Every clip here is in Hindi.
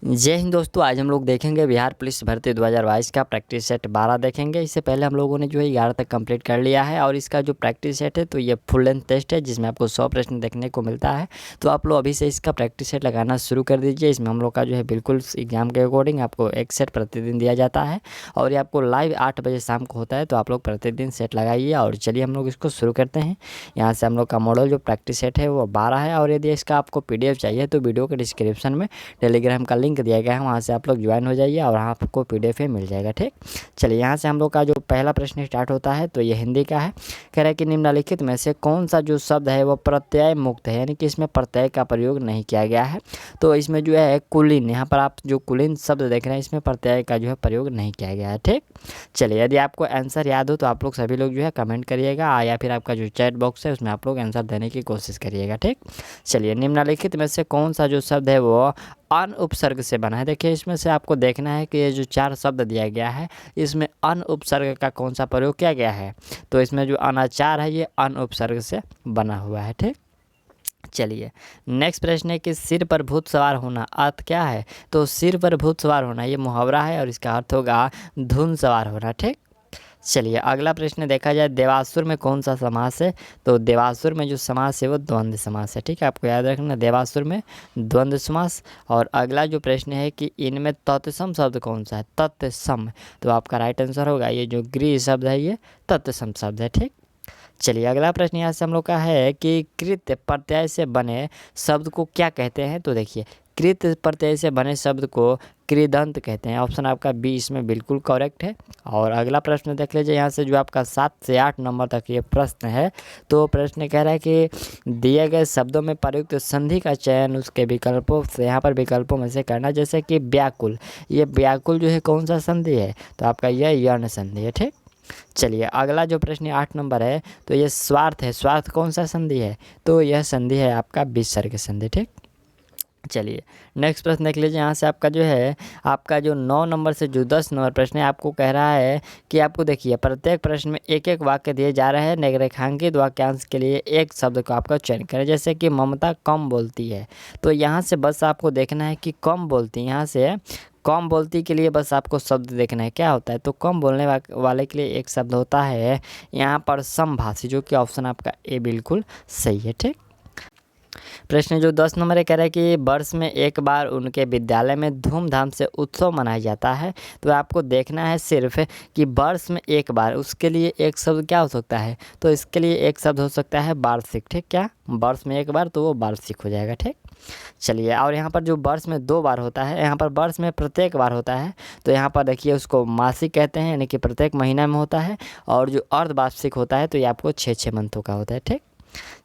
जय हिंद दोस्तों, आज हम लोग देखेंगे बिहार पुलिस भर्ती 2022 का प्रैक्टिस सेट 12 देखेंगे। इससे पहले हम लोगों ने जो है 11 तक कंप्लीट कर लिया है और इसका जो प्रैक्टिस सेट है तो ये फुल लेंथ टेस्ट है जिसमें आपको 100 प्रश्न देखने को मिलता है। तो आप लोग अभी से इसका प्रैक्टिस सेट लगाना शुरू कर दीजिए। इसमें हम लोग का जो है बिल्कुल एग्जाम के अकॉर्डिंग आपको एक सेट प्रतिदिन दिया जाता है और ये आपको लाइव 8 बजे शाम को होता है। तो आप लोग प्रतिदिन सेट लगाइए और चलिए हम लोग इसको शुरू करते हैं। यहाँ से हम लोग का मॉडल जो प्रैक्टिस सेट है वो 12 है और यदि इसका आपको PDF चाहिए तो वीडियो के डिस्क्रिप्शन में टेलीग्राम का लिंक दिया गया है, वहाँ से आप लोग ज्वाइन हो जाइए और आपको PDF में मिल जाएगा। ठीक, चलिए यहाँ से हम लोग का जो पहला प्रश्न स्टार्ट होता है तो ये हिंदी का है। कह रहा है कि निम्नलिखित में से कौन सा जो शब्द है वो प्रत्यय मुक्त है, यानी कि इसमें प्रत्यय का प्रयोग नहीं किया गया है। तो इसमें जो है कुलीन, यहाँ पर आप जो कुलीन शब्द देख रहे हैं इसमें प्रत्यय का जो है प्रयोग नहीं किया गया है। ठीक, चलिए यदि आपको आंसर याद हो तो आप लोग सभी लोग जो है कमेंट करिएगा या फिर आपका जो चैट बॉक्स है उसमें आप लोग आंसर देने की कोशिश करिएगा। ठीक, चलिए निम्नलिखित में से कौन सा जो शब्द है वो अन उपसर्ग से बना है। देखिए इसमें से आपको देखना है कि ये जो 4 शब्द दिया गया है इसमें अन उपसर्ग का कौन सा प्रयोग किया गया है। तो इसमें जो अनाचार है ये अन उपसर्ग से बना हुआ है। ठीक, चलिए नेक्स्ट प्रश्न है कि सिर पर भूत सवार होना अर्थ क्या है। तो सिर पर भूत सवार होना ये मुहावरा है और इसका अर्थ होगा धुन सवार होना। ठीक, चलिए अगला प्रश्न देखा जाए, देवासुर में कौन सा समास है। तो देवासुर में जो समास है वो द्वंद्व समास है। ठीक है, आपको याद रखना देवासुर में द्वंद्व समास। और अगला जो प्रश्न है कि इनमें तत्सम शब्द कौन सा है। तत्सम, तो आपका राइट आंसर होगा ये जो गृह शब्द है ये तत्सम शब्द है। ठीक, चलिए अगला प्रश्न यहाँ से हम लोग का है कि कृत प्रत्यय से बने शब्द को क्या कहते हैं। तो देखिए कृत प्रत्यय से बने शब्द को कृदंत कहते हैं। ऑप्शन आपका बी इसमें बिल्कुल करेक्ट है। और अगला प्रश्न देख लीजिए, यहाँ से जो आपका 7 से 8 नंबर तक ये प्रश्न है। तो प्रश्न कह रहा है कि दिए गए शब्दों में प्रयुक्त संधि का चयन उसके विकल्पों से, यहाँ पर विकल्पों में से करना। जैसे कि व्याकुल, ये व्याकुल जो है कौन सा संधि है। तो आपका यह यर्ण संधि है। ठीक, चलिए अगला जो प्रश्न 8 नंबर है तो ये स्वार्थ है। स्वार्थ कौन सा संधि है। तो यह संधि है आपका विसर्ग संधि। ठीक, चलिए नेक्स्ट प्रश्न देख लीजिए, यहाँ से आपका जो है आपका जो 9 नंबर से जो 10 नंबर प्रश्न है आपको कह रहा है कि आपको देखिए प्रत्येक प्रश्न में एक एक वाक्य दिए जा रहे हैं। रेखांकित वाक्यांश के लिए एक शब्द को आपका चयन करें। जैसे कि ममता कम बोलती है, तो यहाँ से बस आपको देखना है कि कम बोलती है। यहाँ से कम बोलती के लिए बस आपको शब्द देखना है क्या होता है। तो कम बोलने वाले के लिए एक शब्द होता है यहाँ पर समभाषी, जो कि ऑप्शन आपका ए बिल्कुल सही है। ठीक, प्रश्न जो 10 नंबर है कह रहा है कि वर्ष में एक बार उनके विद्यालय में धूमधाम से उत्सव मनाया जाता है। तो आपको देखना है सिर्फ कि वर्ष में एक बार, उसके लिए एक शब्द क्या हो सकता है। तो इसके लिए एक शब्द हो सकता है वार्षिक। ठीक, क्या वर्ष में एक बार, तो वो वार्षिक हो जाएगा। ठीक, चलिए और यहाँ पर जो वर्ष में 2 बार होता है, यहाँ पर वर्ष में प्रत्येक बार होता है। तो यहाँ पर देखिए उसको मासिक कहते हैं, यानी कि प्रत्येक महीना में होता है। और जो अर्धवार्षिक होता है तो ये आपको 6 मंथों का होता है। ठीक,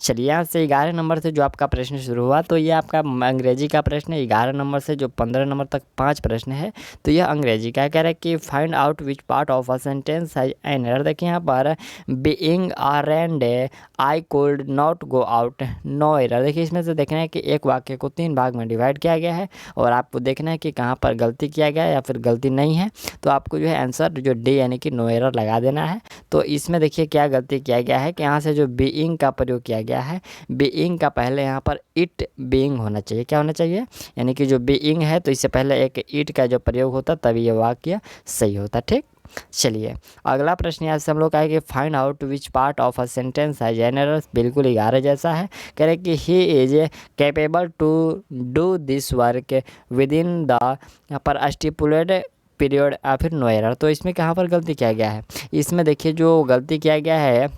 चलिए यहाँ से 11 नंबर से जो आपका प्रश्न शुरू हुआ तो ये आपका अंग्रेजी का प्रश्न है। 11 नंबर से जो 15 नंबर तक 5 प्रश्न है तो यह अंग्रेजी का कह रहा है कि find out which part of a sentence has an error. देखिए यहाँ पर being a rain day I could not go out no error. देखिए इसमें से देखना है कि एक वाक्य को 3 भाग में डिवाइड किया गया है और आपको देखना है कि कहाँ पर गलती किया गया है या फिर गलती नहीं है। तो आपको जो है आंसर जो डी यानी कि नो एरर लगा देना है। तो इसमें देखिए क्या गलती किया गया है कि यहाँ से जो बीइंग का प्रयोग किया गया है, बीइंग का पहले यहाँ पर इट बीइंग होना चाहिए। क्या होना चाहिए, यानी कि जो बीइंग है तो इससे पहले एक इट का जो प्रयोग होता तभी ये वाक्य सही होता। ठीक, चलिए अगला प्रश्न यहाँ से हम लोग का है कि find out which part of a sentence has an error. बिल्कुल 11 जैसा है। कह रहे कि he is capable to do this work within the यहाँ पर स्टिपुलेटेड पीरियड या फिर नो एरर। तो इसमें कहाँ पर गलती किया गया है। इसमें देखिए जो गलती किया गया है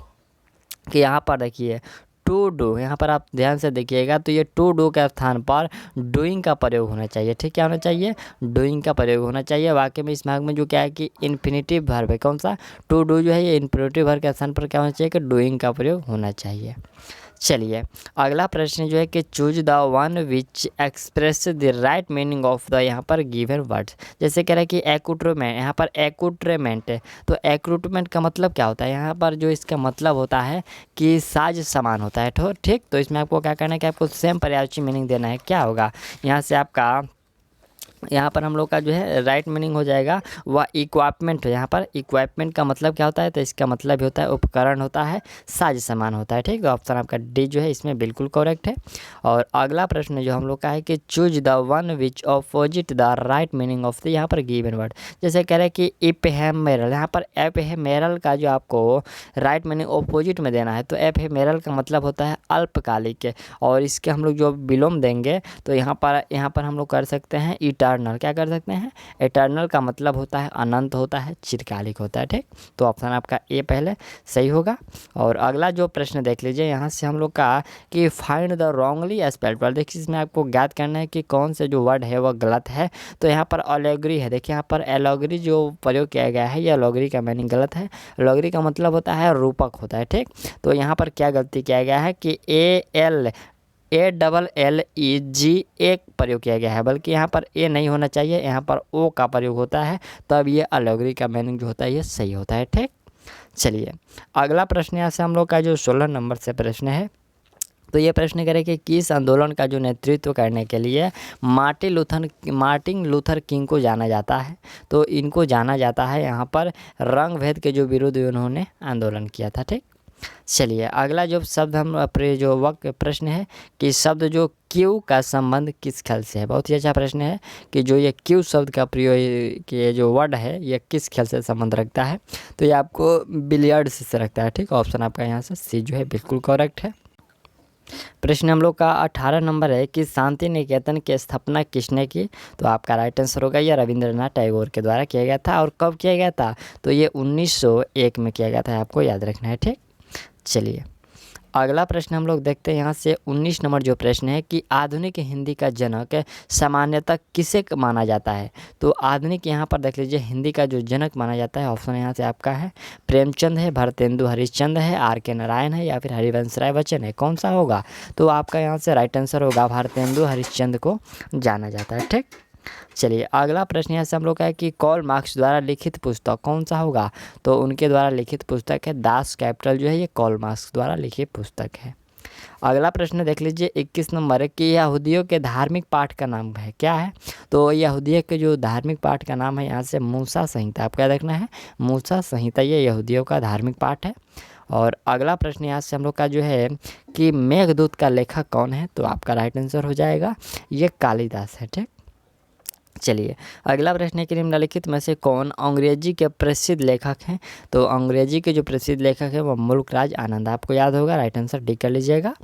कि यहाँ पर देखिए टू डू, यहाँ पर आप ध्यान से देखिएगा तो ये टू डू के स्थान पर डूइंग का प्रयोग होना चाहिए। ठीक, क्या होना चाहिए, डूइंग का प्रयोग होना चाहिए। वाक्य में इस भाग में जो क्या है कि इन्फिनिटिव वर्ब है, कौन सा, टू डू जो है ये इन्फिनिटिव वर्ब के स्थान पर क्या होना चाहिए कि डूइंग का प्रयोग होना चाहिए। चलिए अगला प्रश्न जो है कि choose the one which express the right meaning of the यहाँ पर गिवन वर्ड्स। जैसे कह रहा है कि एक्यूट्रेमेंट, यहाँ पर एक्यूट्रेमेंट है तो एक्यूट्रेमेंट का मतलब क्या होता है। यहाँ पर जो इसका मतलब होता है कि साज समान होता है। ठीक, तो इसमें आपको क्या करना है कि आपको सेम पर्यायवाची मीनिंग देना है। क्या होगा, यहाँ से आपका यहाँ पर हम लोग का जो है राइट मीनिंग हो जाएगा वह इक्विपमेंट। यहाँ पर इक्विपमेंट का मतलब क्या होता है, तो इसका मतलब भी होता है उपकरण होता है, साज सामान होता है। ठीक, तो ऑप्शन आपका डी जो है इसमें बिल्कुल करेक्ट है। और अगला प्रश्न जो हम लोग का है कि choose the one which opposite the right meaning of the यहाँ पर गिवन वर्ड। जैसे कह रहे हैं कि एपहेमेरल, यहाँ पर एपहेमेरल का जो आपको राइट मीनिंग ऑपोजिट में देना है, तो एपहेमेरल का मतलब होता है अल्पकालिक, और इसके हम लोग जो विलोम देंगे तो यहाँ पर हम लोग कर सकते हैं इटर्नल। क्या कर सकते हैं, इटर्नल का मतलब होता है अनंत होता है, चिरकालिक होता है। ठीक, तो ऑप्शन आपका ए पहले सही होगा। और अगला जो प्रश्न देख लीजिए, यहाँ से हम लोग का कि find the wrongly spelled word. देखिए इसमें आपको ज्ञात करना है कि कौन से जो वर्ड है वह गलत है। तो यहाँ पर अलॉगरी है, देखिए यहाँ पर अलॉगरी जो प्रयोग किया गया है, यह अलॉगरी का मीनिंग गलत है। अलॉगरी का मतलब होता है रूपक होता है। ठीक, तो यहाँ पर क्या गलती किया गया है कि ALLEG एक प्रयोग किया गया है, बल्कि यहाँ पर ए नहीं होना चाहिए, यहाँ पर ओ का प्रयोग होता है, तब ये अलॉगरी का मीनिंग जो होता है ये सही होता है। ठीक, चलिए अगला प्रश्न यहाँ से हम लोग का जो 16 नंबर से प्रश्न है, तो ये प्रश्न करें कि किस आंदोलन का जो नेतृत्व करने के लिए मार्टिन लूथर किंग को जाना जाता है। तो इनको जाना जाता है यहाँ पर रंग भेद के जो विरुद्ध उन्होंने आंदोलन किया था। ठीक, चलिए अगला जो शब्द हम जो वक्त प्रश्न है कि शब्द जो क्यू का संबंध किस खेल से है। बहुत ही अच्छा प्रश्न है कि जो ये क्यू शब्द का प्रयोग के जो वर्ड है ये किस खेल से संबंध रखता है। तो ये आपको बिलियर्ड से रखता है। ठीक, ऑप्शन आपका यहाँ से सी जो है बिल्कुल करेक्ट है। प्रश्न हम लोग का 18 नंबर है कि शांति निकेतन की स्थापना किसने की। तो आपका राइट आंसर होगा ये रविंद्रनाथ टैगोर के द्वारा किया गया था। और कब किया गया था, तो ये 1901 में किया गया था, आपको याद रखना है। ठीक, चलिए अगला प्रश्न हम लोग देखते हैं यहाँ से 19 नंबर जो प्रश्न है कि आधुनिक हिंदी का जनक सामान्यतः किसे माना जाता है। तो आधुनिक यहाँ पर देख लीजिए हिंदी का जो जनक माना जाता है, ऑप्शन यहाँ से आपका है प्रेमचंद है, भरतेंदु हरिश्चंद्र है, R.K. नारायण है, या फिर हरिवंश राय बच्चन है। कौन सा होगा, तो आपका यहाँ से राइट आंसर होगा भारतेंदु हरिश्चंद्र को जाना जाता है। ठीक, चलिए अगला प्रश्न यहाँ से हम लोग का है कि कार्ल मार्क्स द्वारा लिखित पुस्तक कौन सा होगा। तो उनके द्वारा लिखित पुस्तक है दास कैपिटल, जो है ये कार्ल मार्क्स द्वारा लिखित पुस्तक है। अगला प्रश्न देख लीजिए 21 नंबर है कि यहूदियों के धार्मिक पाठ का नाम है क्या है। तो यहूदियों के जो धार्मिक पाठ का नाम है यहाँ से मूसा संहिता, आपको याद रखना है मूसा संहिता ये यहूदियों का धार्मिक पाठ है। और अगला प्रश्न यहाँ से हम लोग का जो है कि मेघदूत का लेखक कौन है। तो आपका राइट आंसर हो जाएगा ये कालिदास है। ठीक, चलिए अगला प्रश्न है कि निम्नलिखित में से कौन अंग्रेजी के प्रसिद्ध लेखक हैं। तो अंग्रेजी के जो प्रसिद्ध लेखक है वो मुल्कराज आनंद, आपको याद होगा, राइट आंसर डी कर लीजिएगा।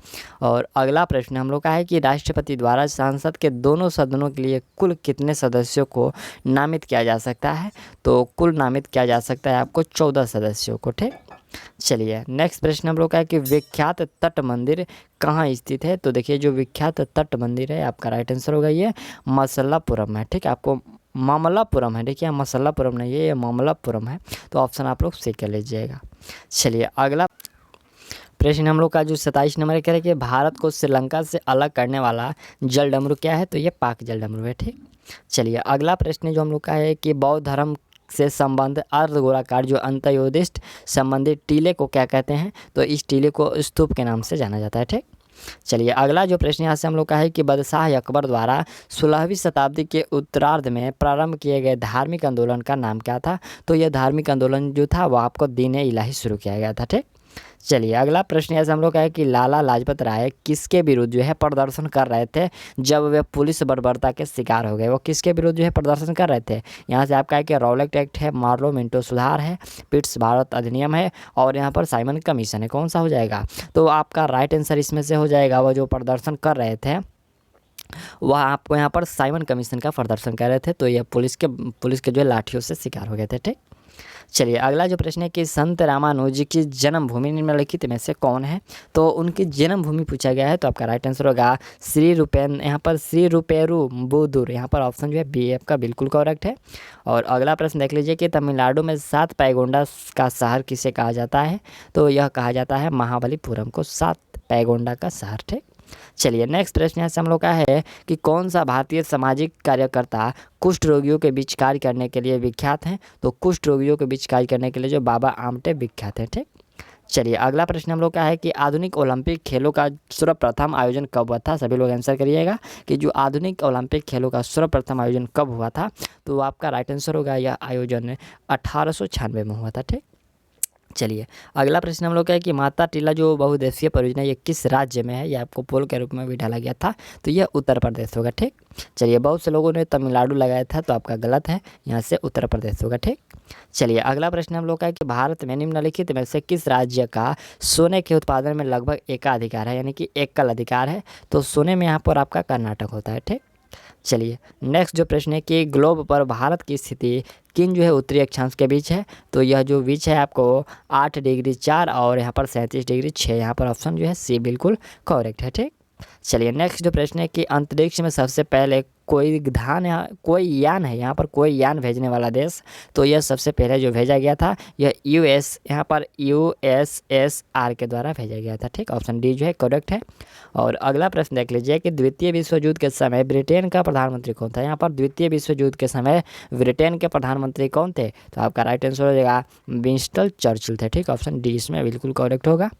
और अगला प्रश्न हम लोग का है कि राष्ट्रपति द्वारा संसद के दोनों सदनों के लिए कुल कितने सदस्यों को नामित किया जा सकता है। तो कुल नामित किया जा सकता है आपको 14 सदस्यों को। ठीक, चलिए नेक्स्ट प्रश्न हम लोग का है कि विख्यात तट मंदिर कहाँ स्थित है। तो देखिए जो विख्यात तट मंदिर है आपका राइट आंसर होगा ये मसल्लापुरम है। ठीक, आपको मामल्लापुरम है, देखिए मसल्लापुरम नहीं है, ये मामल्लापुरम है। तो ऑप्शन आप लोग सी कर लीजिएगा। चलिए अगला प्रश्न हम लोग का जो 27 नंबर कह रहे कि भारत को श्रीलंका से अलग करने वाला जल डमरू क्या है। तो ये पाक जल डमरू है। ठीक, चलिए अगला प्रश्न जो हम लोग का है कि बौद्ध धर्म से संबंध अर्धगोलाकार जो अंत्योदिष्ट संबंधित टीले को क्या कहते हैं। तो इस टीले को स्तूप के नाम से जाना जाता है। ठीक, चलिए अगला जो प्रश्न यहाँ से हम लोग का है कि बादशाह अकबर द्वारा 16वीं शताब्दी के उत्तरार्ध में प्रारंभ किए गए धार्मिक आंदोलन का नाम क्या था। तो यह धार्मिक आंदोलन जो था वो आपको दीन इलाही शुरू किया गया था। ठीक, चलिए अगला प्रश्न ऐसे हम लोग का है कि लाला लाजपत राय किसके विरुद्ध जो है प्रदर्शन कर रहे थे जब वे पुलिस बर्बरता के शिकार हो गए। वो किसके विरुद्ध जो है प्रदर्शन कर रहे थे। यहाँ से आपका है कि रॉलेट एक्ट है, मार्लो मिंटो सुधार है, पिट्स भारत अधिनियम है, और यहाँ पर साइमन कमीशन है। कौन सा हो जाएगा। तो आपका राइट आंसर इसमें से हो जाएगा वो जो प्रदर्शन कर रहे थे वह आपको यहाँ पर साइमन कमीशन का प्रदर्शन कर रहे थे। तो यह पुलिस के जो है लाठियों से शिकार हो गए थे। ठीक, चलिए अगला जो प्रश्न है कि संत रामानुज जी की जन्मभूमि निम्नलिखित में से कौन है। तो उनकी जन्मभूमि पूछा गया है। तो आपका राइट आंसर होगा यहाँ पर श्री रूपेरुम्बुदुर, यहाँ पर ऑप्शन जो है बी आपका बिल्कुल करेक्ट है। और अगला प्रश्न देख लीजिए कि तमिलनाडु में 7 पैगोंडा का शहर किसे कहा जाता है। तो यह कहा जाता है महाबलीपुरम को 7 पैगोंडा का शहर। ठीक, चलिए नेक्स्ट प्रश्न यहाँ से हम लोग का है कि कौन सा भारतीय सामाजिक कार्यकर्ता कुष्ठ रोगियों के बीच कार्य करने के लिए विख्यात हैं। तो कुष्ठ रोगियों के बीच कार्य करने के लिए जो बाबा आमटे विख्यात हैं। ठीक, चलिए अगला प्रश्न हम लोग का है कि आधुनिक ओलंपिक खेलों का सर्वप्रथम आयोजन कब हुआ था। सभी लोग आंसर करिएगा कि जो आधुनिक ओलंपिक खेलों का सर्वप्रथम आयोजन कब हुआ था। तो आपका राइट आंसर होगा यह आयोजन 1896 में हुआ था। ठीक, चलिए अगला प्रश्न हम लोग का है कि माता टीला जो बहुउद्देशीय परियोजना ये किस राज्य में है। ये आपको पोल के रूप में भी डाला गया था, तो यह उत्तर प्रदेश होगा। ठीक, चलिए बहुत से लोगों ने तमिलनाडु लगाया था, तो आपका गलत है, यहाँ से उत्तर प्रदेश होगा। ठीक, चलिए अगला प्रश्न हम लोग का है कि भारत में निम्नलिखित में से किस राज्य का सोने के उत्पादन में लगभग एकाधिकार है, यानी कि एकल अधिकार है। तो सोने में यहाँ पर आपका कर्नाटक होता है। ठीक, चलिए नेक्स्ट जो प्रश्न है कि ग्लोब पर भारत की स्थिति किन जो है उत्तरी अक्षांश के बीच है। तो यह जो बीच है आपको 8 डिग्री 4 और यहाँ पर 37 डिग्री 6, यहाँ पर ऑप्शन जो है सी बिल्कुल करेक्ट है। ठीक, चलिए नेक्स्ट जो प्रश्न है कि अंतरिक्ष में सबसे पहले कोई धान या कोई यान है, यहाँ पर कोई यान भेजने वाला देश। तो यह सबसे पहले जो भेजा गया था यह यूएस, यहाँ पर यूएसएसआर के द्वारा भेजा गया था। ठीक, ऑप्शन डी जो है करेक्ट है। और अगला प्रश्न देख लीजिए कि द्वितीय विश्व युद्ध के समय ब्रिटेन का प्रधानमंत्री कौन था। यहाँ पर द्वितीय विश्व युद्ध के समय ब्रिटेन के प्रधानमंत्री कौन थे। तो आपका राइट आंसर हो जाएगा विंस्टन चर्चिल थे। ठीक, ऑप्शन डी इसमें बिल्कुल करेक्ट होगा।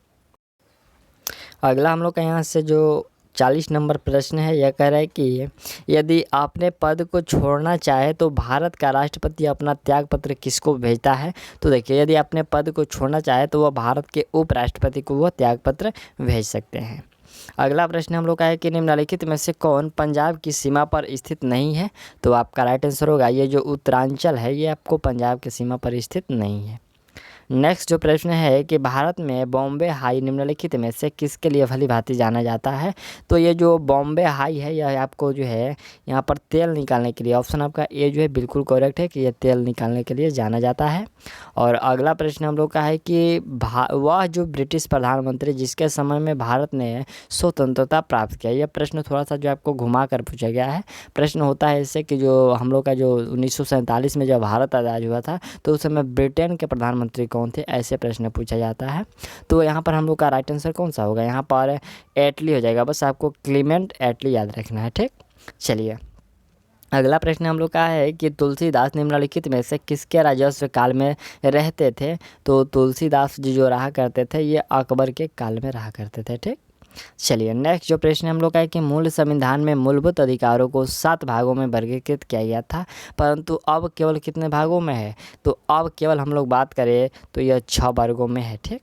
अगला हम लोग का यहाँ से जो 40 नंबर प्रश्न है, यह कह रहा है कि यदि आपने पद को छोड़ना चाहे तो भारत का राष्ट्रपति अपना त्यागपत्र किसको भेजता है। तो देखिए यदि अपने पद को छोड़ना चाहे तो वह भारत के उपराष्ट्रपति को वह त्यागपत्र भेज सकते हैं। अगला प्रश्न हम लोग का है कि निम्नलिखित में से कौन पंजाब की सीमा पर स्थित नहीं है। तो आपका राइट आंसर होगा ये जो उत्तरांचल है, ये आपको पंजाब की सीमा पर स्थित नहीं है। नेक्स्ट जो प्रश्न है कि भारत में बॉम्बे हाई निम्नलिखित में से किसके लिए भली भांति जाना जाता है। तो ये जो बॉम्बे हाई है यह आपको जो है यहाँ पर तेल निकालने के लिए, ऑप्शन आपका ए जो है बिल्कुल करेक्ट है कि यह तेल निकालने के लिए जाना जाता है। और अगला प्रश्न हम लोग का है कि वह जो ब्रिटिश प्रधानमंत्री जिसके समय में भारत ने स्वतंत्रता प्राप्त किया। यह प्रश्न थोड़ा सा जो आपको घुमा कर पूछा गया है। प्रश्न होता है इससे कि जो हम लोग का जो 1947 में जब भारत आज़ाद हुआ था तो उस समय ब्रिटेन के प्रधानमंत्री कौन थे, ऐसे प्रश्न पूछा जाता है। तो यहाँ पर हम लोग का राइट आंसर कौन सा होगा, यहाँ पर एटली हो जाएगा। बस आपको क्लीमेंट एटली याद रखना है। ठीक, चलिए अगला प्रश्न हम लोग का है कि तुलसीदास निम्नलिखित में से किसके राजस्व काल में रहते थे। तो तुलसीदास जी जो रहा करते थे ये अकबर के काल में रहा करते थे। ठीक, चलिए नेक्स्ट जो प्रश्न हम लोग का है कि मूल संविधान में मूलभूत अधिकारों को 7 भागों में वर्गीकृत किया गया था, परंतु अब केवल कितने भागों में है। तो अब केवल हम लोग बात करें तो यह 6 वर्गों में है। ठीक,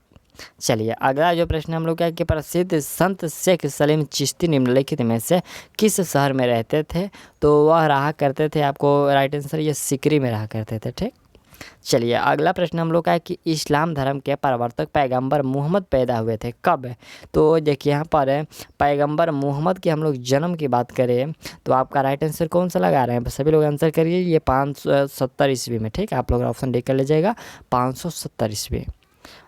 चलिए अगला जो प्रश्न हम लोग का है कि प्रसिद्ध संत शेख सलीम चिश्ती निम्नलिखित में से किस शहर में रहते थे। तो वह रहा करते थे, आपको राइट आंसर ये सिकरी में रहा करते थे। ठीक, चलिए अगला प्रश्न हम लोग का है कि इस्लाम धर्म के प्रवर्तक पैगंबर मोहम्मद पैदा हुए थे कब। तो देखिए यहाँ पर पैगंबर मोहम्मद के हम लोग जन्म की बात करें तो आपका राइट आंसर कौन सा लगा रहे हैं, सभी लोग आंसर करिए। ये 570 ईस्वी में। ठीक, आप लोग ऑप्शन डी कर लीजिएगा 570 ईस्वी।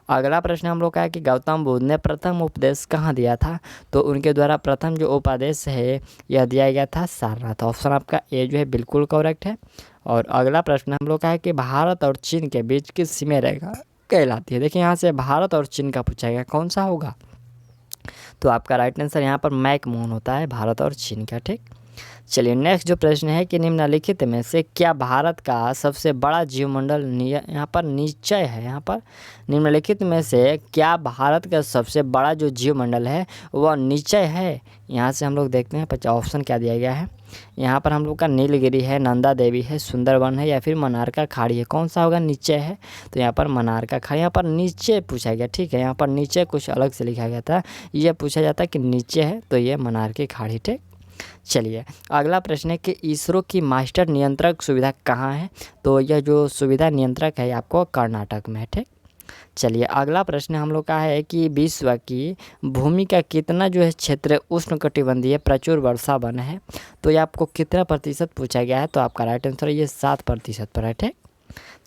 अगला प्रश्न हम लोग का है कि गौतम बुद्ध ने प्रथम उपदेश कहाँ दिया था। तो उनके द्वारा प्रथम जो उपदेश है यह दिया गया था सारनाथ। ऑप्शन आपका ए जो है बिल्कुल करेक्ट है। और अगला प्रश्न हम लोग का है कि भारत और चीन के बीच किस सीमा रेखा कहलाती है। देखिए यहाँ से भारत और चीन का पूछा गया, कौन सा होगा। तो आपका राइट आंसर यहाँ पर मैक मोहन होता है, भारत और चीन का। ठीक, चलिए नेक्स्ट जो प्रश्न है कि निम्नलिखित में से क्या भारत का सबसे बड़ा जीवमंडल यहाँ पर निश्चय है। यहाँ पर निम्नलिखित में से क्या भारत का सबसे बड़ा जो जीवमंडल है वह निश्चय है। यहाँ से हम लोग देखते हैं ऑप्शन क्या दिया गया है। यहाँ पर हम लोग का नीलगिरी है, नंदा देवी है, सुंदरवन है या फिर मनारका खाड़ी है। कौन सा होगा, निश्चय है। तो यहाँ पर मनारका खाड़ी, यहाँ पर नीचे पूछा गया। ठीक है, यहाँ पर नीचे कुछ अलग से लिखा गया था, यह पूछा जाता है कि नीचे है तो ये मनारकी खाड़ी। ठीक, चलिए अगला प्रश्न है कि इसरो की मास्टर नियंत्रक सुविधा कहाँ है। तो यह जो सुविधा नियंत्रक है आपको कर्नाटक में है। ठीक, चलिए अगला प्रश्न हम लोग का है कि विश्व की भूमि का कितना जो है क्षेत्र उष्णकटिबंधीय प्रचुर वर्षा वन है। तो ये आपको कितना प्रतिशत पूछा गया है। तो आपका राइट आंसर ये 7% पर है। ठीक,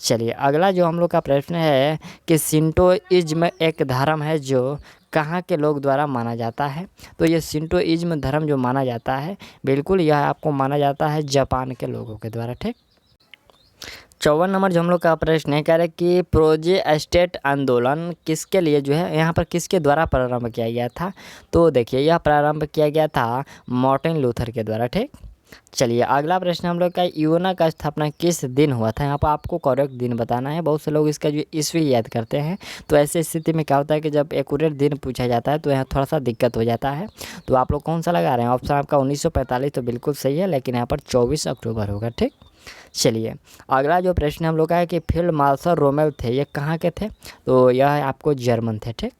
चलिए अगला जो हम लोग का प्रश्न है कि शिंटोइज्म एक धर्म है जो कहाँ के लोग द्वारा माना जाता है। तो ये शिंटोइज्म धर्म जो माना जाता है बिल्कुल यह आपको माना जाता है जापान के लोगों के द्वारा। ठीक, 54 नंबर जो हम लोग का प्रश्न है कह रहे कि प्रोजेस्टेट आंदोलन किसके लिए जो है यहाँ पर किसके द्वारा प्रारंभ किया गया था। तो देखिए यह प्रारंभ किया गया था मार्टिन लूथर के द्वारा। ठीक, चलिए अगला प्रश्न हम लोग का, यूना का स्थापना किस दिन हुआ था। यहाँ पर आपको करेक्ट दिन बताना है। बहुत से लोग इसका जो ईस्वी याद करते हैं, तो ऐसे स्थिति में क्या होता है कि जब एक्यूरेट दिन पूछा जाता है तो यहाँ थोड़ा सा दिक्कत हो जाता है। तो आप लोग कौन सा लगा रहे हैं, ऑप्शन आपका 1945 तो बिल्कुल सही है, लेकिन यहाँ पर 24 अक्टूबर होगा। ठीक, चलिए अगला जो प्रश्न हम लोग का है कि फील्ड मार्शल रोमेल थे, ये कहाँ के थे, तो यह आपको जर्मन थे। ठीक,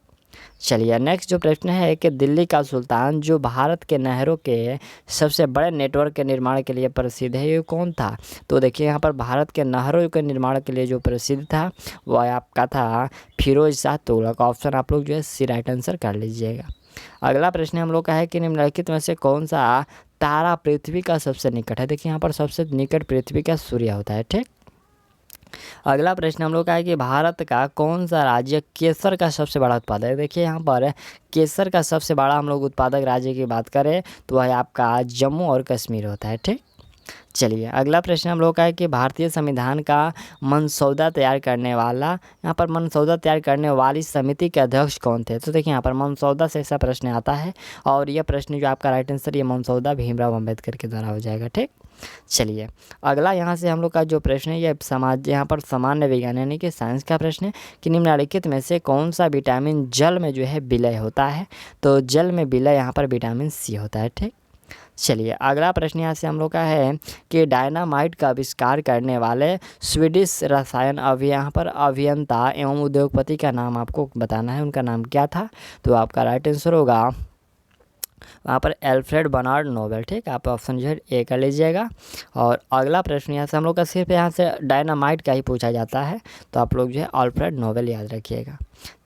चलिए नेक्स्ट जो प्रश्न है कि दिल्ली का सुल्तान जो भारत के नहरों के सबसे बड़े नेटवर्क के निर्माण के लिए प्रसिद्ध है, ये कौन था। तो देखिए यहाँ पर भारत के नहरों के निर्माण के लिए जो प्रसिद्ध था वह आपका था फिरोज शाह तुगलक। ऑप्शन आप लोग जो है सी राइट आंसर कर लीजिएगा। अगला प्रश्न हम लोग का है कि निम्नलिखित में से कौन सा तारा पृथ्वी का सबसे निकट है। देखिए यहाँ पर सबसे निकट पृथ्वी का सूर्य होता है। ठीक, अगला प्रश्न हम लोग का है कि भारत का कौन सा राज्य केसर का सबसे बड़ा उत्पादक है। देखिए यहाँ पर केसर का सबसे बड़ा हम लोग उत्पादक राज्य की बात करें तो वह आपका जम्मू और कश्मीर होता है। ठीक, चलिए अगला प्रश्न हम लोग का है कि भारतीय संविधान का मसौदा तैयार करने वाला, यहाँ पर मसौदा तैयार करने वाली समिति के अध्यक्ष कौन थे। तो देखिए यहाँ पर मसौदा से ऐसा प्रश्न आता है, और यह प्रश्न जो आपका राइट आंसर ये मसौदा भीमराव अम्बेडकर के द्वारा हो जाएगा। ठीक, चलिए अगला यहाँ से हम लोग का जो प्रश्न है ये समाज, यहाँ पर सामान्य विज्ञान यानी कि साइंस का प्रश्न है कि निम्नलिखित में से कौन सा विटामिन जल में जो है विलय होता है। तो जल में विलय यहाँ पर विटामिन सी होता है। ठीक, चलिए अगला प्रश्न यहाँ से हम लोग का है कि डायनामाइट का आविष्कार करने वाले स्वीडिश रसायन यहाँ पर अभियंता एवं उद्योगपति का नाम आपको बताना है, उनका नाम क्या था। तो आपका राइट आंसर होगा वहाँ पर एल्फ्रेड बर्नार्ड नोबेल। ठीक, आप ऑप्शन जो है ए कर लीजिएगा। और अगला प्रश्न यहाँ से हम लोग का सिर्फ यहाँ से डायनामाइट का ही पूछा जाता है, तो आप लोग जो है अल्फ्रेड नोबेल याद रखिएगा।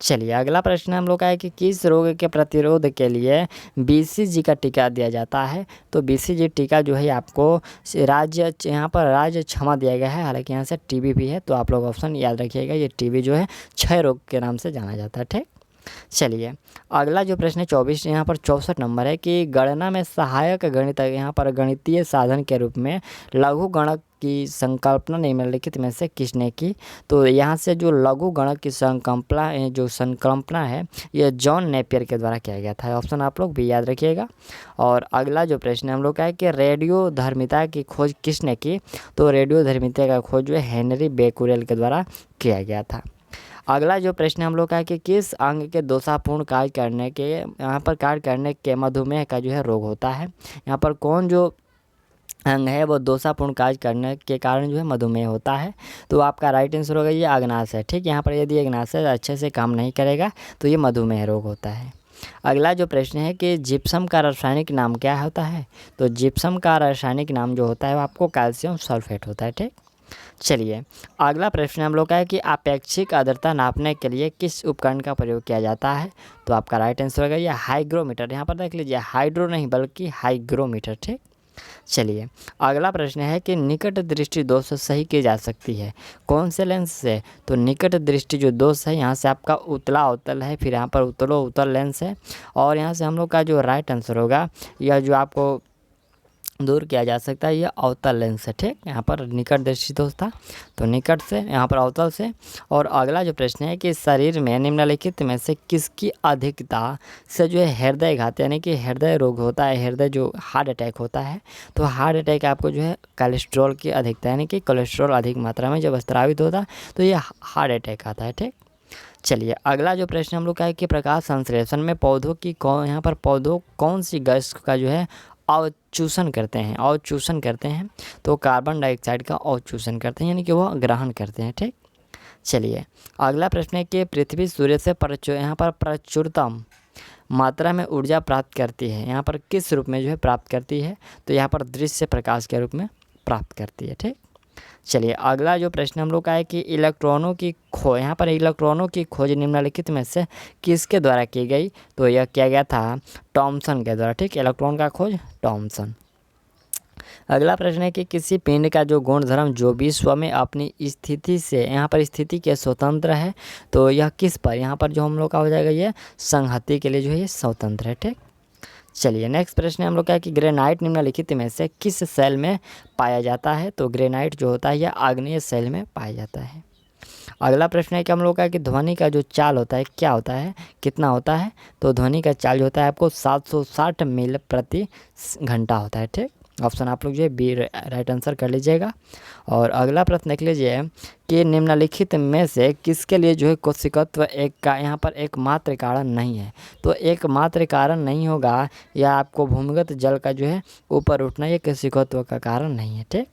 चलिए अगला प्रश्न हम लोग का है कि किस रोग के प्रतिरोध के लिए बीसीजी का टीका दिया जाता है। तो बीसीजी टीका जो है आपको राज्य, यहाँ पर राज्य क्षमा दिया गया है, हालांकि यहाँ से टीबी भी है, तो आप लोग ऑप्शन याद रखिएगा। ये टीबी जो है क्षय रोग के नाम से जाना जाता है। ठीक, चलिए अगला जो प्रश्न है 24 यहाँ पर 64 नंबर है कि गणना में सहायक गणित, यहाँ पर गणितीय साधन के रूप में लघु गणक की संकल्पना निम्नलिखित में से किसने की। तो यहाँ से जो लघु गणक की संकल्पना है ये जॉन नेपियर के द्वारा किया गया था। ऑप्शन आप लोग भी याद रखिएगा। और अगला जो प्रश्न हम लोग का है कि रेडियोधर्मिता की खोज किसने की। तो रेडियोधर्मिता का खोज जो है हेनरी बेकुरेल के द्वारा किया गया था। अगला जो प्रश्न हम लोग का है कि किस अंग के दोषापूर्ण कार्य करने के मधुमेह का जो है रोग होता है। यहाँ पर कौन जो अंग है वो दोषापूर्ण कार्य करने के कारण जो है मधुमेह होता है। तो आपका राइट आंसर होगा ये अग्नाशय। ठीक, यहाँ पर यदि अग्नाशय अच्छे से काम नहीं करेगा तो ये मधुमेह रोग होता है। अगला जो प्रश्न है कि जिप्सम का रासायनिक नाम क्या होता है। तो जिप्सम का रासायनिक नाम जो होता है वो आपको कैल्शियम सल्फेट होता है। ठीक, चलिए अगला प्रश्न हम लोग का है कि आपेक्षिक आर्द्रता नापने के लिए किस उपकरण का प्रयोग किया जाता है। तो आपका राइट आंसर होगा ये हाइग्रोमीटर। यहाँ पर देख लीजिए हाइड्रो नहीं बल्कि हाइग्रोमीटर। ठीक, चलिए अगला प्रश्न है कि निकट दृष्टि दोष सही की जा सकती है कौन से लेंस से। तो निकट दृष्टि जो दोष है यहाँ से आपका उतला अवतल है, फिर यहाँ पर उतलो उतल लेंस है, और यहाँ से हम लोग का जो राइट आंसर होगा यह जो आपको दूर किया जा सकता है ये अवतल लेंस है। ठीक, यहाँ पर निकट दृष्टि दोष था तो निकट से, यहाँ पर अवतल से। और अगला जो प्रश्न है कि शरीर में निम्नलिखित में से किसकी अधिकता से जो है हृदय घात यानी कि हृदय रोग होता है, हृदय जो हार्ट अटैक होता है। तो हार्ट अटैक आपको जो है कोलेस्ट्रॉल की अधिकता यानी कि कोलेस्ट्रॉल अधिक मात्रा में जब स्रावित होता है तो ये हार्ट अटैक आता है। ठीक, चलिए अगला जो प्रश्न हम लोग का है कि प्रकाश संश्लेषण में पौधों की यहाँ पर पौधों कौन सी गैस का जो है अवचूषण करते हैं। तो कार्बन डाइऑक्साइड का अवचूषण करते हैं यानी कि वह ग्रहण करते हैं। ठीक, चलिए अगला प्रश्न है कि पृथ्वी सूर्य से यहाँ पर प्रचुरतम मात्रा में ऊर्जा प्राप्त करती है, यहाँ पर किस रूप में जो है प्राप्त करती है। तो यहाँ पर दृश्य प्रकाश के रूप में प्राप्त करती है। ठीक, चलिए अगला जो प्रश्न हम लोग का है कि इलेक्ट्रॉनों की खोज निम्नलिखित में से किसके द्वारा की गई। तो यह किया गया था थॉमसन के द्वारा। ठीक, इलेक्ट्रॉन का खोज थॉमसन। अगला प्रश्न है कि किसी पिंड का जो गुणधर्म जो विश्व में अपनी स्थिति से, यहाँ पर स्थिति के स्वतंत्र है। तो यह किस पर, यहाँ पर जो हम लोग का हो जाएगा ये संहति के लिए जो है ये स्वतंत्र है। ठीक, चलिए नेक्स्ट प्रश्न हम लोग का है कि ग्रेनाइट निम्नलिखित में से किस सेल में पाया जाता है। तो ग्रेनाइट जो होता है यह आग्नेय सेल में पाया जाता है। अगला प्रश्न है कि हम लोग का कि ध्वनि का जो चाल होता है क्या होता है, कितना होता है। तो ध्वनि का चाल जो होता है आपको 760 मील प्रति घंटा होता है। ठीक, ऑप्शन आप लोग जो है बी राइट आंसर कर लीजिएगा। और अगला प्रश्न देख लीजिए कि निम्नलिखित में से किसके लिए जो है कोशिकत्व एक का यहाँ पर एकमात्र कारण नहीं है। तो एकमात्र कारण नहीं होगा, या आपको भूमिगत जल का जो है ऊपर उठना, ये कोशिकत्व का कारण नहीं है। ठीक,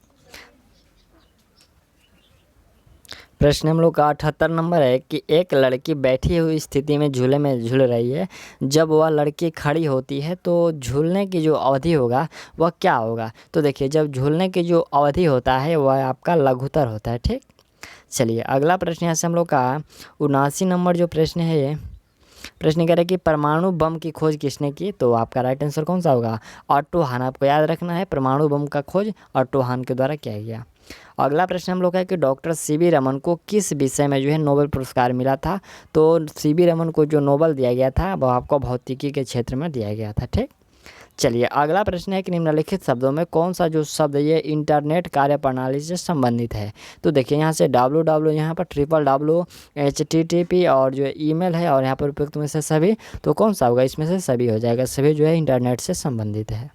प्रश्न हम लोग का 78 नंबर है कि एक लड़की बैठी हुई स्थिति में झूले में झूल रही है, जब वह लड़की खड़ी होती है तो झूलने की जो अवधि होगा वह क्या होगा। तो देखिए, जब झूलने की जो अवधि होता है वह आपका लघुत्तर होता है। ठीक, चलिए अगला प्रश्न यहाँ से हम लोग का 79 नंबर जो प्रश्न है, ये प्रश्न कह रहा है कि परमाणु बम की खोज किसने की। तो आपका राइट आंसर कौन सा होगा, ऑटो हान। आपको याद रखना है, परमाणु बम का खोज ऑटो हान के द्वारा किया गया। अगला प्रश्न हम लोग है कि डॉक्टर सीवी रमन को किस विषय में जो है नोबेल पुरस्कार मिला था। तो सीवी रमन को जो नोबेल दिया गया था वह आपको भौतिकी के क्षेत्र में दिया गया था। ठीक, चलिए अगला प्रश्न है कि निम्नलिखित शब्दों में कौन सा जो शब्द ये इंटरनेट कार्यप्रणाली से संबंधित है। तो देखिए यहाँ से www, यहाँ पर www, HTTP और जो ईमेल है, और यहाँ पर उपयुक्त में से सभी, तो कौन सा होगा, इसमें से सभी हो जाएगा, सभी जो है इंटरनेट से संबंधित है।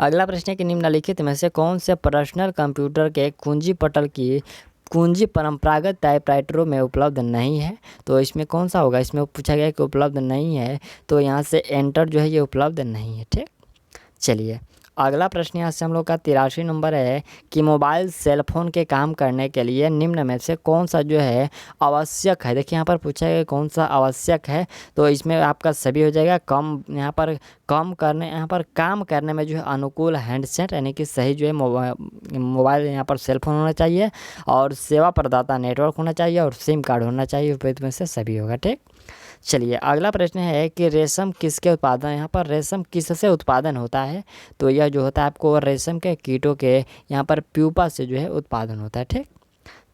अगला प्रश्न है कि निम्नलिखित में से कौन से पर्सनल कंप्यूटर के कुंजी पटल की कुंजी परंपरागत टाइपराइटरों में उपलब्ध नहीं है। तो इसमें कौन सा होगा, इसमें पूछा गया कि उपलब्ध नहीं है, तो यहाँ से एंटर जो है ये उपलब्ध नहीं है। ठीक, चलिए अगला प्रश्न यहाँ से हम लोग का 83 नंबर है कि मोबाइल सेल फोन के काम करने के लिए निम्न में से कौन सा जो है आवश्यक है। देखिए यहाँ पर पूछा गया कौन सा आवश्यक है, तो इसमें आपका सभी हो जाएगा। यहाँ पर काम करने में जो है अनुकूल हैंडसेट, यानी कि सही जो है मोबाइल यहाँ पर सेल फोन होना चाहिए, और सेवा प्रदाता नेटवर्क होना चाहिए, और सिम कार्ड होना चाहिए। उपयुक्त में से सभी होगा। ठीक, चलिए अगला प्रश्न है कि रेशम किसके उत्पादन, यहाँ पर रेशम किससे उत्पादन होता है। तो यह जो होता है आपको रेशम के कीटों के यहाँ पर प्यूपा से जो है उत्पादन होता है। ठीक,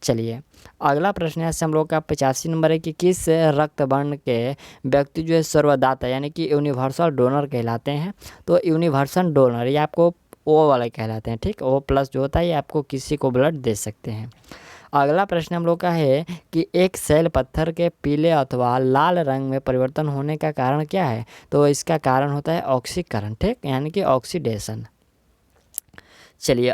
चलिए अगला प्रश्न है हम लोग का 85 नंबर है कि किस रक्त वर्ण के व्यक्ति जो है सर्वदाता, यानी कि यूनिवर्सल डोनर कहलाते हैं। तो यूनिवर्सल डोनर ये आपको ओ वाले कहलाते हैं। ठीक, O+ जो होता है ये आपको किसी को ब्लड दे सकते हैं। अगला प्रश्न हम लोग का है कि एक सेल पत्थर के पीले अथवा लाल रंग में परिवर्तन होने का कारण क्या है। तो इसका कारण होता है ऑक्सीकरण। ठीक, यानी कि ऑक्सीडेशन। चलिए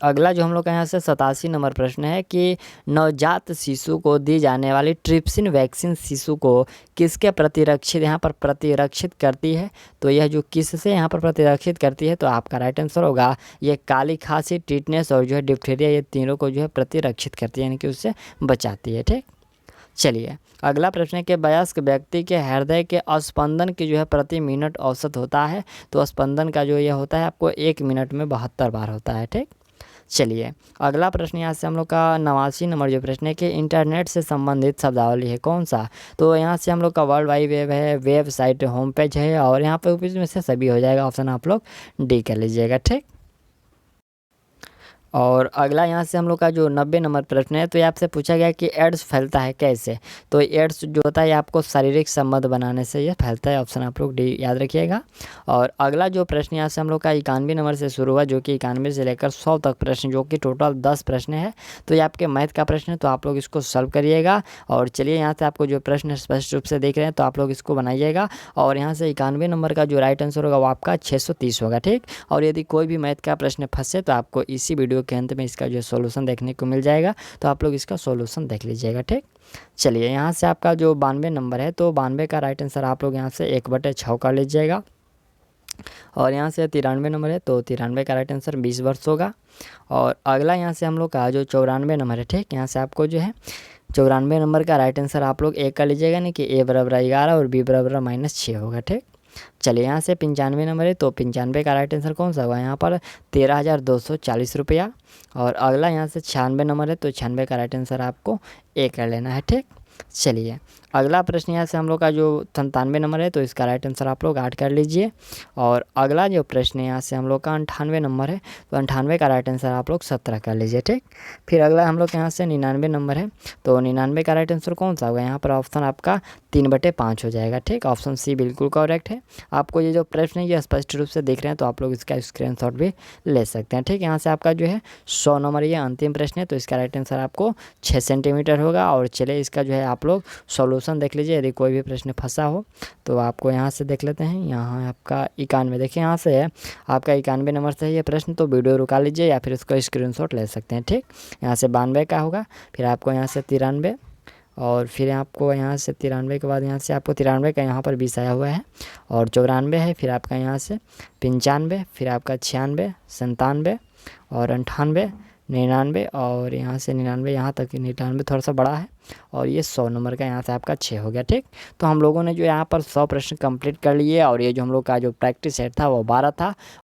अगला जो हम लोग का यहाँ से 87 नंबर प्रश्न है कि नवजात शिशु को दी जाने वाली ट्रिप्सिन वैक्सीन शिशु को किसके प्रतिरक्षित यहाँ पर प्रतिरक्षित करती है। तो यह जो किससे यहाँ पर प्रतिरक्षित करती है, तो आपका राइट आंसर होगा ये काली खांसी, टिटनेस और जो है डिप्थीरिया, ये तीनों को जो है प्रतिरक्षित करती है, यानी कि उससे बचाती है। ठीक, चलिए अगला प्रश्न है कि वयस्क व्यक्ति के हृदय के स्पंदन की जो है प्रति मिनट औसत होता है। तो स्पंदन का जो ये होता है आपको 1 मिनट में 72 बार होता है। ठीक, चलिए अगला प्रश्न यहाँ से हम लोग का 89 नंबर जो प्रश्न है कि इंटरनेट से संबंधित शब्दावली है कौन सा। तो यहाँ से हम लोग का वर्ल्ड वाइड वेब है, वेबसाइट, होम पेज है, और यहाँ पे में से सभी हो जाएगा। ऑप्शन आप लोग डी कर लीजिएगा। ठीक, और अगला यहाँ से हम लोग का जो 90 नंबर प्रश्न है, तो ये आपसे पूछा गया कि एड्स फैलता है कैसे। तो एड्स जो होता है ये आपको शारीरिक संबंध बनाने से ये फैलता है। ऑप्शन आप लोग डी याद रखिएगा। और अगला जो प्रश्न यहाँ से हम लोग का 91 नंबर से शुरू हुआ, जो कि 91 से लेकर 100 तक प्रश्न, जो कि टोटल 10 प्रश्न है। तो ये आपके मैथ का प्रश्न है, तो आप लोग इसको सॉल्व करिएगा। और चलिए यहाँ से आपको जो प्रश्न स्पष्ट रूप से देख रहे हैं, तो आप लोग इसको बनाइएगा। और यहाँ से 91 नंबर का जो राइट आंसर होगा वो आपका 630 होगा। ठीक, और यदि कोई भी मैथ का प्रश्न फंसे तो आपको इसी वीडियो के अंत में इसका जो सॉल्यूशन देखने को मिल जाएगा, तो आप लोग इसका सॉल्यूशन देख लीजिएगा। ठीक, चलिए यहाँ से आपका जो 92 नंबर है, तो 92 का राइट आंसर आप लोग यहाँ से 1/6 कर लीजिएगा। और यहाँ से 93 नंबर है, तो 93 का राइट आंसर 20 वर्ष होगा। और अगला यहाँ से हम लोग का जो 94 नंबर है, ठीक, यहाँ से आपको जो है 94 नंबर का राइट आंसर आप लोग 1 कर लीजिएगा, नहीं कि A = 11 और B = -6 होगा। ठीक, चलिए यहाँ से 95 नंबर है, तो 95 का राइट आंसर कौन सा होगा, यहाँ पर 13,240 रुपया। और अगला यहाँ से 96 नंबर है, तो 96 का राइट आंसर आपको A कर लेना है। ठीक, चलिए अगला प्रश्न यहाँ से हम लोग का जो 97 नंबर है, तो इसका राइट आंसर आप लोग 8 कर लीजिए। और अगला जो प्रश्न यहाँ से हम लोग का 98 नंबर है, तो 98 का राइट आंसर आप लोग 17 कर लीजिए। ठीक, फिर अगला हम लोग यहाँ से 99 नंबर है, तो 99 का राइट आंसर कौन सा होगा, यहाँ पर ऑप्शन आपका 3/5 हो जाएगा। ठीक, ऑप्शन सी बिल्कुल करेक्ट है। आपको ये जो प्रश्न है ये स्पष्ट रूप से दिख रहे हैं, तो आप लोग इसका स्क्रीनशॉट भी ले सकते हैं। ठीक, यहाँ से आपका जो है 100 नंबर ये अंतिम प्रश्न है, तो इसका राइट आंसर आपको 6 सेंटीमीटर होगा। और चलिए इसका जो है आप लोग सॉल्यूशन सॉल्यूशन देख लीजिए, यदि कोई भी प्रश्न फंसा हो तो आपको यहाँ से देख लेते हैं। यहाँ आपका 91, देखिए यहाँ से है आपका 91 नंबर से है ये प्रश्न, तो वीडियो रुका लीजिए या फिर उसका स्क्रीनशॉट ले सकते हैं, ठीक। यहाँ से 92 का होगा, फिर आपको यहाँ से 93, और फिर आपको यहाँ से 93 के बाद यहाँ से आपको 93 का यहाँ पर 20 आया हुआ है, और 94 है, फिर आपका यहाँ से 95, फिर आपका 96, 97 और 98, 99, और यहाँ से 99, यहाँ तक 99 थोड़ा सा बड़ा है, और ये 100 नंबर का यहाँ से आपका 6 हो गया, ठीक। तो हम लोगों ने जो यहाँ पर 100 प्रश्न कंप्लीट कर लिए, और ये जो हम लोग का जो प्रैक्टिस सेट था वो 12 था।